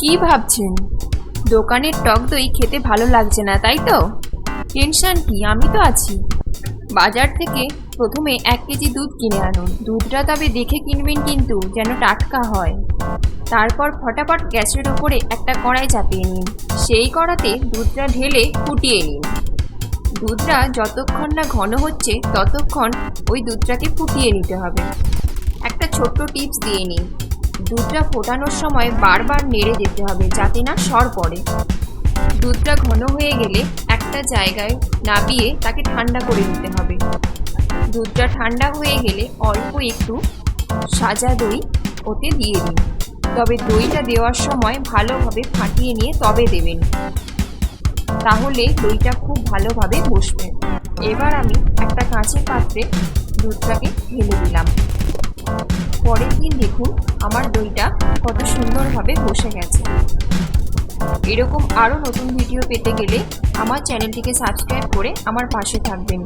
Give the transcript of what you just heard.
কি ভাবছেন? দোকানের টক দই খেতে ভালো লাগছে না, তাই তো? টেনশন কি, আমি তো আছি। বাজার থেকে প্রথমে 1 কেজি দুধ কিনে আনুন। দুধটা তবে দেখে কিনবেন কিন্তু, যেন টাটকা হয়। তারপর ফটাফট গ্যাসের ওপরে একটা কড়াই চাপিয়ে নিন। সেই কড়াতে দুধটা ঢেলে ফুটিয়ে নিন। দুধটা যতক্ষণ না ঘন হচ্ছে ততক্ষণ ওই দুধটাকে ফুটিয়ে নিতে হবে। একটা ছোট্ট টিপস দিয়ে নিন, দুধটা ফোটানোর সময় বারবার নেড়ে যেতে হবে যাতে না সর পড়ে। দুধটা ঘন হয়ে গেলে একটা জায়গায় নামিয়ে তাকে ঠান্ডা করে নিতে হবে। দুধটা ঠান্ডা হয়ে গেলে অল্প একটু সাজা দই ওতে দিয়ে দিন। তবে দইটা দেওয়ার সময় ভালোভাবে ফাটিয়ে নিয়ে তবে দেবেন, তাহলে দইটা খুব ভালোভাবে বসবে। এবার আমি একটা কাঁচের পাত্রে দুধটাকে ঢেলে দিলাম। পরের দিন দেখুন আমার দইটা কত সুন্দরভাবে বসে গেছে। এরকম আরও নতুন ভিডিও পেতে গেলে আমার চ্যানেলটিকে সাবস্ক্রাইব করে আমার পাশে থাকবেন।